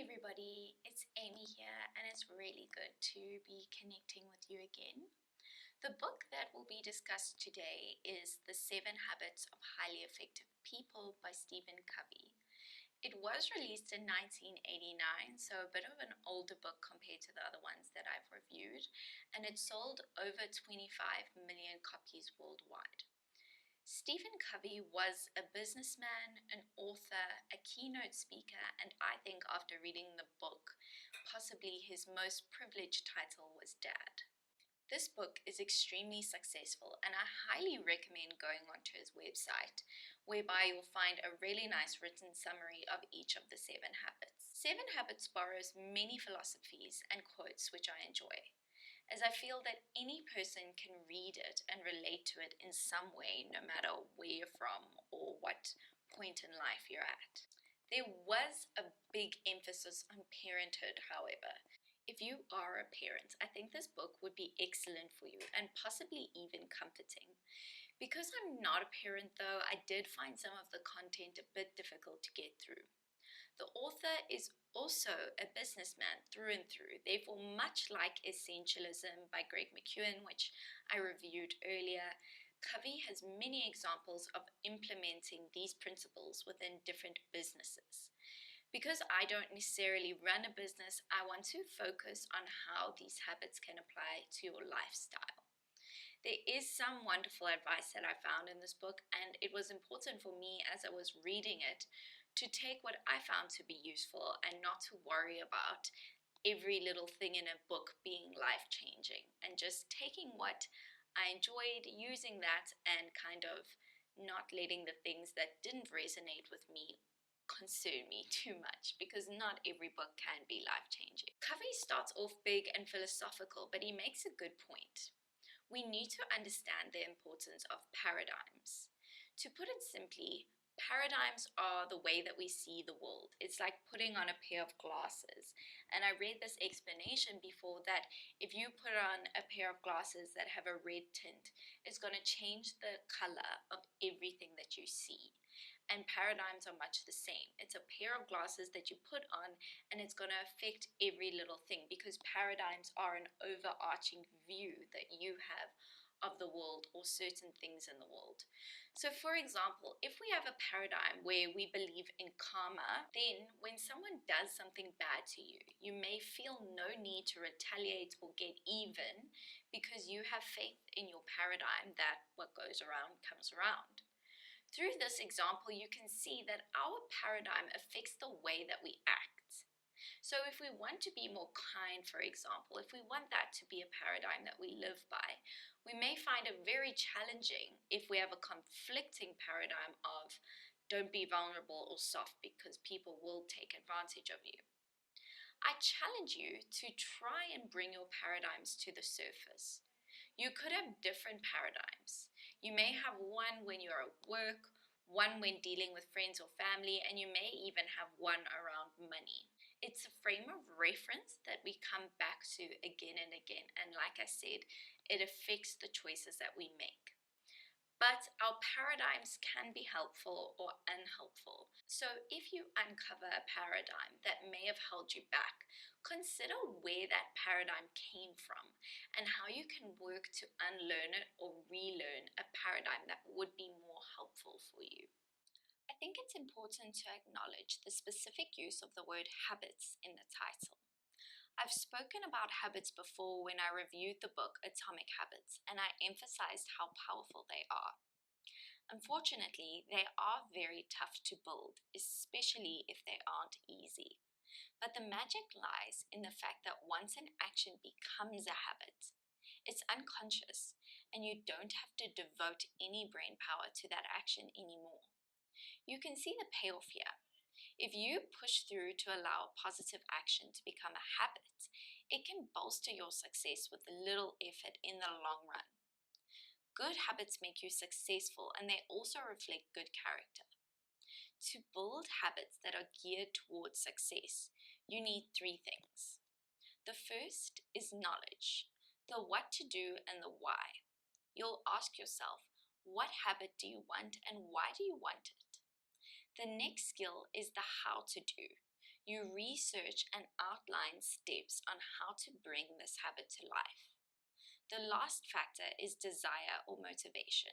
everybody, it's Amy here, and it's really good to be connecting with you again. The book that will be discussed today is The 7 Habits of Highly Effective People by Stephen Covey. It was released in 1989, so a bit of an older book compared to the other ones that I've reviewed, and it sold over 25 million copies worldwide. Stephen Covey was a businessman, an author, a keynote speaker, and I think after reading the book, possibly his most privileged title was Dad. This book is extremely successful, and I highly recommend going onto his website, whereby you'll find a really nice written summary of each of the 7 habits. 7 Habits borrows many philosophies and quotes which I enjoy, as I feel that any person can read it and relate to it in some way, no matter where you're from or what point in life you're at. There was a big emphasis on parenthood, however. If you are a parent, I think this book would be excellent for you and possibly even comforting. Because I'm not a parent though, I did find some of the content a bit difficult to get through. The author is also a businessman through and through, therefore much like Essentialism by Greg McKeown, which I reviewed earlier, Covey has many examples of implementing these principles within different businesses. Because I don't necessarily run a business, I want to focus on how these habits can apply to your lifestyle. There is some wonderful advice that I found in this book, and it was important for me as I was reading it to take what I found to be useful and not to worry about every little thing in a book being life-changing, and just taking what I enjoyed, using that, and kind of not letting the things that didn't resonate with me concern me too much, because not every book can be life-changing. Covey starts off big and philosophical, but he makes a good point. We need to understand the importance of paradigms. To put it simply, paradigms are the way that we see the world. It's like putting on a pair of glasses. And I read this explanation before that if you put on a pair of glasses that have a red tint, it's going to change the color of everything that you see. And paradigms are much the same. It's a pair of glasses that you put on, and it's going to affect every little thing, because paradigms are an overarching view that you have of the world or certain things in the world. So for example, if we have a paradigm where we believe in karma, then when someone does something bad to you, you may feel no need to retaliate or get even, because you have faith in your paradigm that what goes around comes around. Through this example, you can see that our paradigm affects the way that we act. So if we want to be more kind, for example, if we want that to be a paradigm that we live by, we may find it very challenging if we have a conflicting paradigm of don't be vulnerable or soft, because people will take advantage of you. I challenge you to try and bring your paradigms to the surface. You could have different paradigms. You may have one when you're at work, one when dealing with friends or family, and you may even have one around money. It's a frame of reference that we come back to again and again, and like I said, it affects the choices that we make. But our paradigms can be helpful or unhelpful. So if you uncover a paradigm that may have held you back, consider where that paradigm came from and how you can work to unlearn it or relearn a paradigm that would be more helpful for you. I think it's important to acknowledge the specific use of the word habits in the title. I've spoken about habits before when I reviewed the book Atomic Habits, and I emphasized how powerful they are. Unfortunately, they are very tough to build, especially if they aren't easy. But the magic lies in the fact that once an action becomes a habit, it's unconscious, and you don't have to devote any brain power to that action anymore. You can see the payoff here. If you push through to allow a positive action to become a habit, it can bolster your success with little effort in the long run. Good habits make you successful, and they also reflect good character. To build habits that are geared towards success, you need 3 things. The first is knowledge, the what to do and the why. You'll ask yourself, what habit do you want and why do you want it? The next skill is the how to do. You research and outline steps on how to bring this habit to life. The last factor is desire or motivation,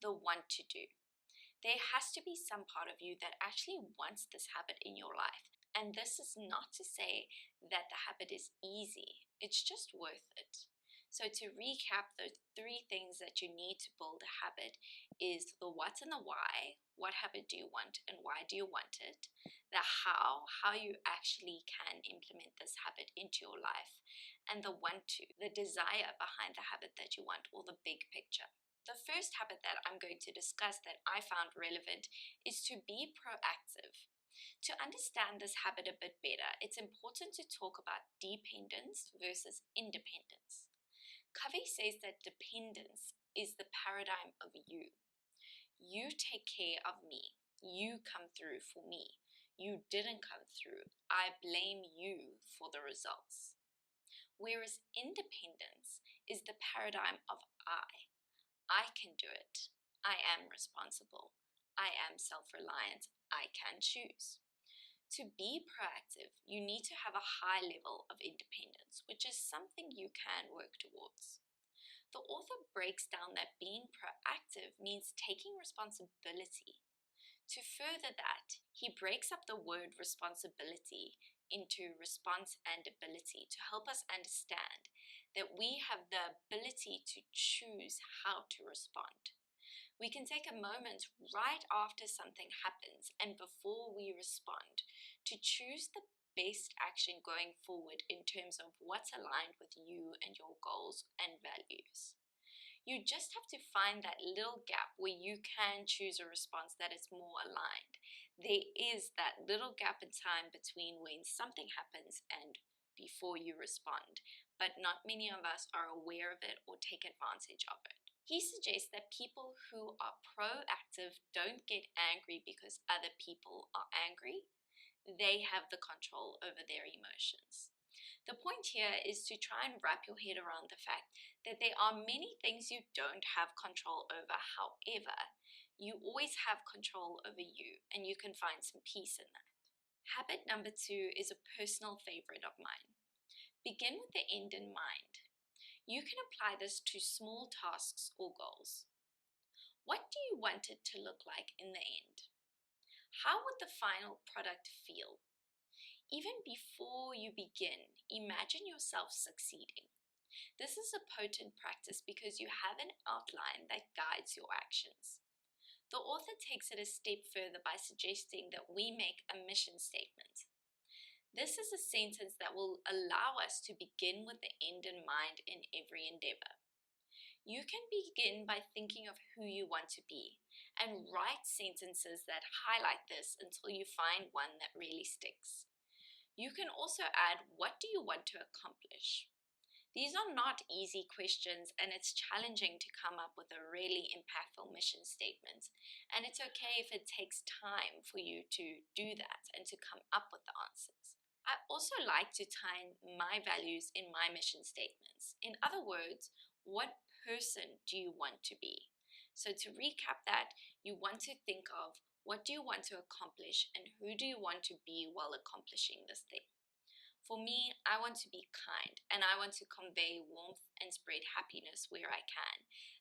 the want to do. There has to be some part of you that actually wants this habit in your life. And this is not to say that the habit is easy, it's just worth it. So to recap, the 3 things that you need to build a habit is the what and the why. What habit do you want and why do you want it? The how you actually can implement this habit into your life. And the want to, the desire behind the habit that you want, or the big picture. The first habit that I'm going to discuss that I found relevant is to be proactive. To understand this habit a bit better, it's important to talk about dependence versus independence. Covey says that dependence is the paradigm of you. You take care of me. You come through for me. You didn't come through. I blame you for the results. Whereas independence is the paradigm of I. I can do it. I am responsible. I am self-reliant. I can choose. To be proactive, you need to have a high level of independence, which is something you can work towards. The author breaks down that being proactive means taking responsibility. To further that, he breaks up the word responsibility into response and ability to help us understand that we have the ability to choose how to respond. We can take a moment right after something happens and before we respond to choose the best action going forward in terms of what's aligned with you and your goals and values. You just have to find that little gap where you can choose a response that is more aligned. There is that little gap in time between when something happens and before you respond, but not many of us are aware of it or take advantage of it. He suggests that people who are proactive don't get angry because other people are angry. They have the control over their emotions. The point here is to try and wrap your head around the fact that there are many things you don't have control over. However, you always have control over you, and you can find some peace in that. Habit number 2 is a personal favorite of mine. Begin with the end in mind. You can apply this to small tasks or goals. What do you want it to look like in the end? How would the final product feel? Even before you begin, imagine yourself succeeding. This is a potent practice because you have an outline that guides your actions. The author takes it a step further by suggesting that we make a mission statement. This is a sentence that will allow us to begin with the end in mind in every endeavor. You can begin by thinking of who you want to be and write sentences that highlight this until you find one that really sticks. You can also add, what do you want to accomplish? These are not easy questions, and it's challenging to come up with a really impactful mission statement. And it's okay if it takes time for you to do that and to come up with the answers. I also like to tie my values in my mission statements. In other words, what person do you want to be? So to recap that, you want to think of what do you want to accomplish and who do you want to be while accomplishing this thing. For me, I want to be kind and I want to convey warmth and spread happiness where I can.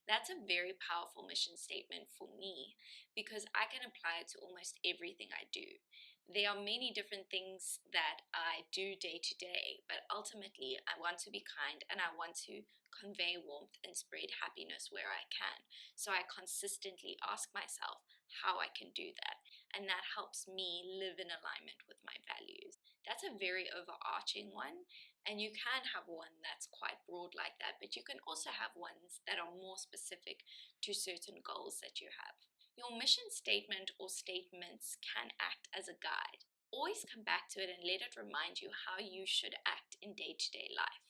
That's a very powerful mission statement for me because I can apply it to almost everything I do. There are many different things that I do day to day, but ultimately I want to be kind and I want to convey warmth and spread happiness where I can. So I consistently ask myself how I can do that, and that helps me live in alignment with my values. That's a very overarching one, and you can have one that's quite broad like that, but you can also have ones that are more specific to certain goals that you have. Your mission statement or statements can act as a guide. Always come back to it and let it remind you how you should act in day-to-day life.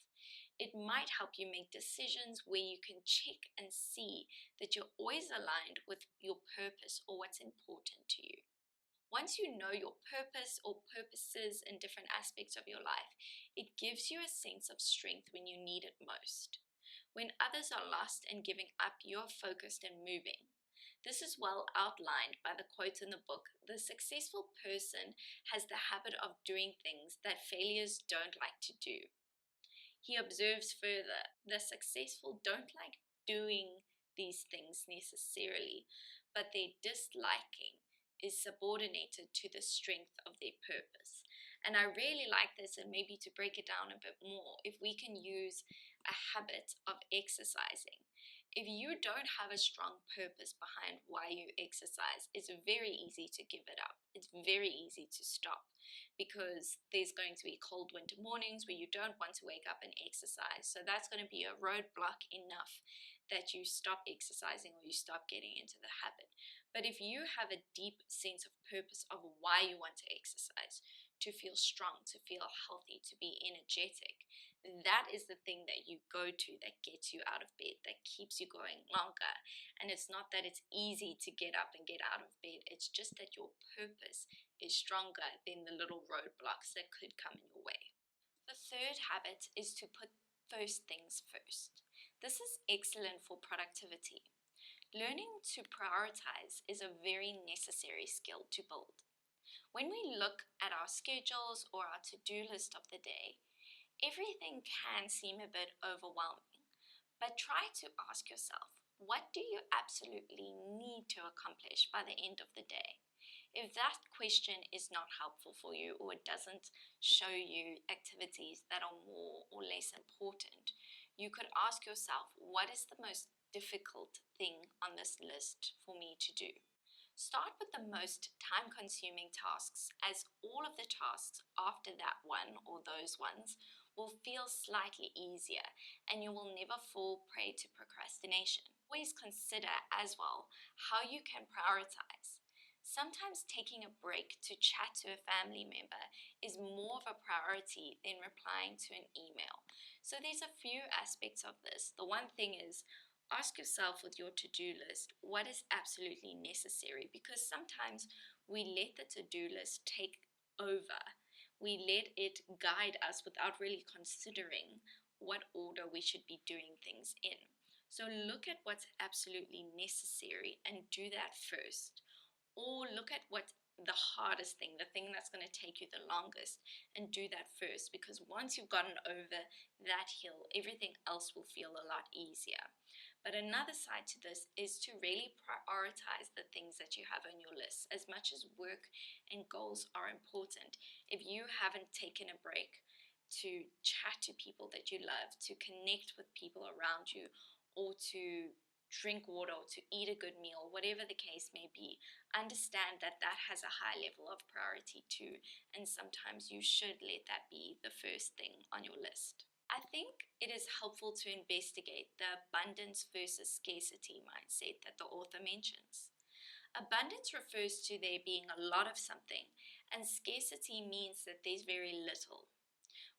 It might help you make decisions where you can check and see that you're always aligned with your purpose or what's important to you. Once you know your purpose or purposes in different aspects of your life, it gives you a sense of strength when you need it most. When others are lost and giving up, you're focused and moving. This is well outlined by the quote in the book: "The successful person has the habit of doing things that failures don't like to do." He observes further, the successful don't like doing these things necessarily, but their disliking is subordinated to the strength of their purpose. And I really like this, and maybe to break it down a bit more, if we can use a habit of exercising. If you don't have a strong purpose behind why you exercise, it's very easy to give it up. It's very easy to stop, because there's going to be cold winter mornings where you don't want to wake up and exercise. So that's going to be a roadblock enough that you stop exercising or you stop getting into the habit. But if you have a deep sense of purpose of why you want to exercise, to feel strong, to feel healthy, to be energetic, that is the thing that you go to that gets you out of bed, that keeps you going longer. And it's not that it's easy to get up and get out of bed, it's just that your purpose is stronger than the little roadblocks that could come in your way. The third habit is to put first things first. This is excellent for productivity. Learning to prioritize is a very necessary skill to build. When we look at our schedules or our to-do list of the day, everything can seem a bit overwhelming, but try to ask yourself, what do you absolutely need to accomplish by the end of the day? If that question is not helpful for you, or it doesn't show you activities that are more or less important, you could ask yourself, what is the most difficult thing on this list for me to do? Start with the most time-consuming tasks, as all of the tasks after that one or those ones will feel slightly easier, and you will never fall prey to procrastination. Always consider as well how you can prioritize. Sometimes taking a break to chat to a family member is more of a priority than replying to an email. So there's a few aspects of this. The one thing is, ask yourself with your to-do list, what is absolutely necessary? Because sometimes we let the to-do list take over. We let it guide us without really considering what order we should be doing things in. So look at what's absolutely necessary and do that first. Or look at what the hardest thing, the thing that's going to take you the longest, and do that first, because once you've gotten over that hill, everything else will feel a lot easier. But another side to this is to really prioritize the things that you have on your list. As much as work and goals are important, if you haven't taken a break to chat to people that you love, to connect with people around you, or to drink water, or to eat a good meal, whatever the case may be, understand that that has a high level of priority too, and sometimes you should let that be the first thing on your list. I think it is helpful to investigate the abundance versus scarcity mindset that the author mentions. Abundance refers to there being a lot of something, and scarcity means that there's very little.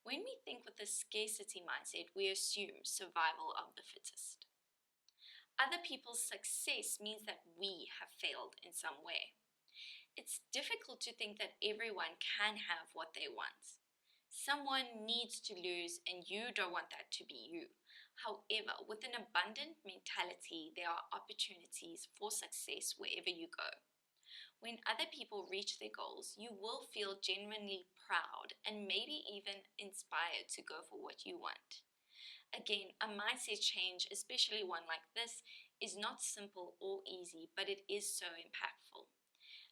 When we think with a scarcity mindset, we assume survival of the fittest. Other people's success means that we have failed in some way. It's difficult to think that everyone can have what they want. Someone needs to lose, and you don't want that to be you. However, with an abundant mentality, there are opportunities for success wherever you go. When other people reach their goals, you will feel genuinely proud and maybe even inspired to go for what you want. Again, a mindset change, especially one like this, is not simple or easy, but it is so impactful.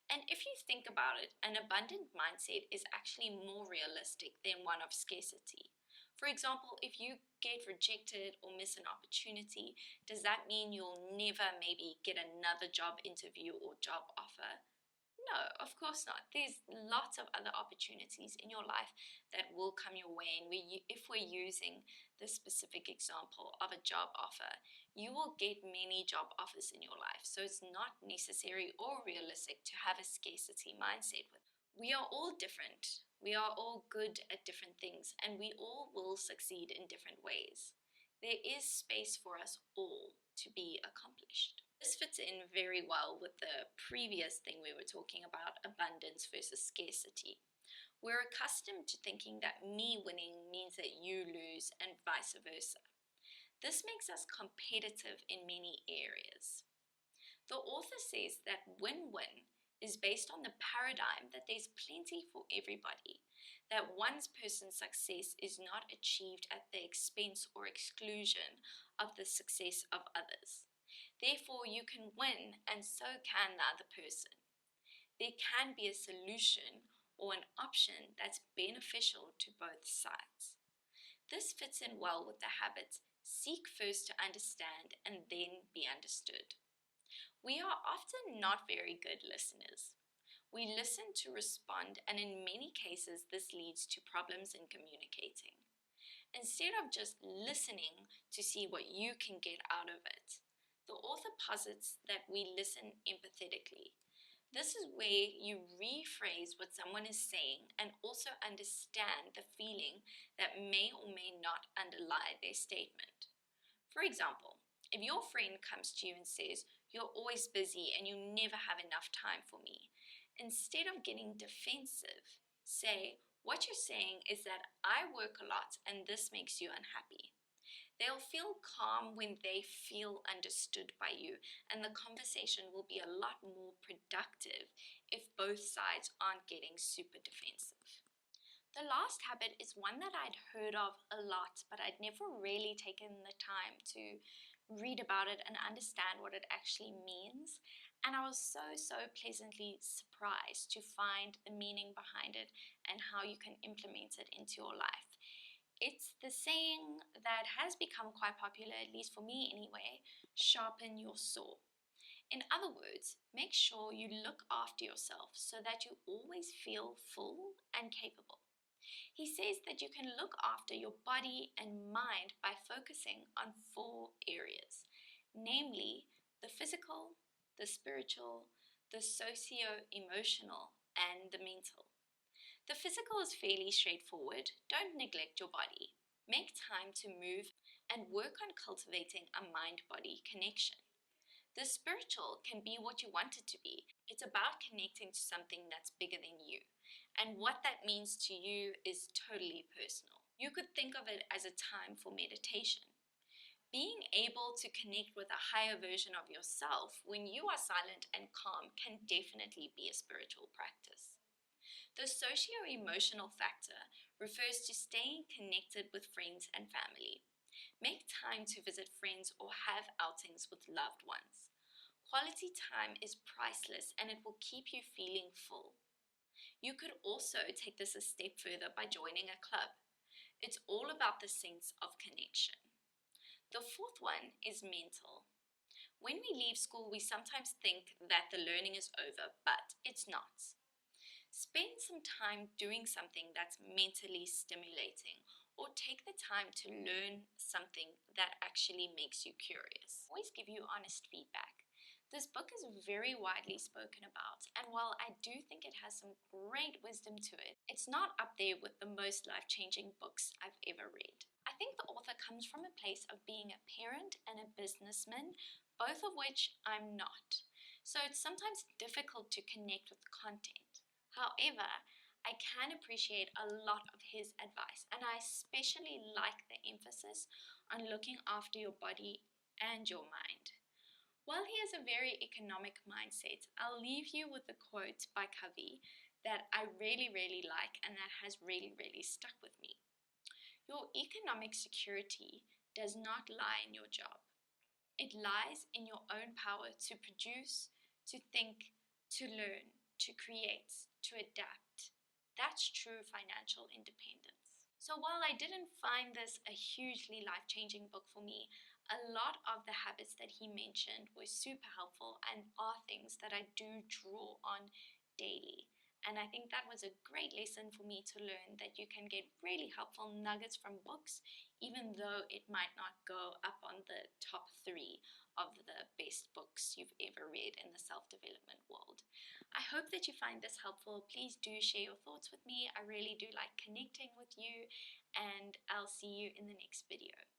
And if you think about it, an abundant mindset is actually more realistic than one of scarcity. For example, if you get rejected or miss an opportunity, does that mean you'll never maybe get another job interview or job offer? No, of course not. There's lots of other opportunities in your life that will come your way. And if we're using this specific example of a job offer, you will get many job offers in your life. So it's not necessary or realistic to have a scarcity mindset. We are all different. We are all good at different things, and we all will succeed in different ways. There is space for us all to be accomplished. This fits in very well with the previous thing we were talking about, abundance versus scarcity. We're accustomed to thinking that me winning means that you lose, and vice versa. This makes us competitive in many areas. The author says that win-win is based on the paradigm that there's plenty for everybody, that one person's success is not achieved at the expense or exclusion of the success of others. Therefore, you can win and so can the other person. There can be a solution or an option that's beneficial to both sides. This fits in well with the habit, seek first to understand and then be understood. We are often not very good listeners. We listen to respond, and in many cases, this leads to problems in communicating. Instead of just listening to see what you can get out of it, the author posits that we listen empathetically. This is where you rephrase what someone is saying and also understand the feeling that may or may not underlie their statement. For example, if your friend comes to you and says, "You're always busy and you never have enough time for me," instead of getting defensive, say, "What you're saying is that I work a lot and this makes you unhappy." They'll feel calm when they feel understood by you, and the conversation will be a lot more productive if both sides aren't getting super defensive. The last habit is one that I'd heard of a lot, but I'd never really taken the time to read about it and understand what it actually means. And I was so pleasantly surprised to find the meaning behind it and how you can implement it into your life. It's the saying that has become quite popular, at least for me anyway: sharpen your saw. In other words, make sure you look after yourself so that you always feel full and capable. He says that you can look after your body and mind by focusing on 4 areas, namely the physical, the spiritual, the socio-emotional, and the mental. The physical is fairly straightforward. Don't neglect your body. Make time to move and work on cultivating a mind-body connection. The spiritual can be what you want it to be. It's about connecting to something that's bigger than you. And what that means to you is totally personal. You could think of it as a time for meditation. Being able to connect with a higher version of yourself when you are silent and calm can definitely be a spiritual practice. The socio-emotional factor refers to staying connected with friends and family. Make time to visit friends or have outings with loved ones. Quality time is priceless and it will keep you feeling full. You could also take this a step further by joining a club. It's all about the sense of connection. The fourth one is mental. When we leave school, we sometimes think that the learning is over, but it's not. Spend some time doing something that's mentally stimulating, or take the time to learn something that actually makes you curious. Always give you honest feedback. This book is very widely spoken about, and while I do think it has some great wisdom to it, it's not up there with the most life-changing books I've ever read. I think the author comes from a place of being a parent and a businessman, both of which I'm not. So it's sometimes difficult to connect with content. However, I can appreciate a lot of his advice, and I especially like the emphasis on looking after your body and your mind. While he has a very economic mindset, I'll leave you with a quote by Covey that I really like and that has really stuck with me. Your economic security does not lie in your job. It lies in your own power to produce, to think, to learn, to create, to adapt. That's true financial independence. So while I didn't find this a hugely life-changing book for me, a lot of the habits that he mentioned were super helpful and are things that I do draw on daily. And I think that was a great lesson for me to learn, that you can get really helpful nuggets from books, even though it might not go up on the top 3 of the best books you've ever read in the self-development world. I hope that you find this helpful. Please do share your thoughts with me. I really do like connecting with you, and I'll see you in the next video.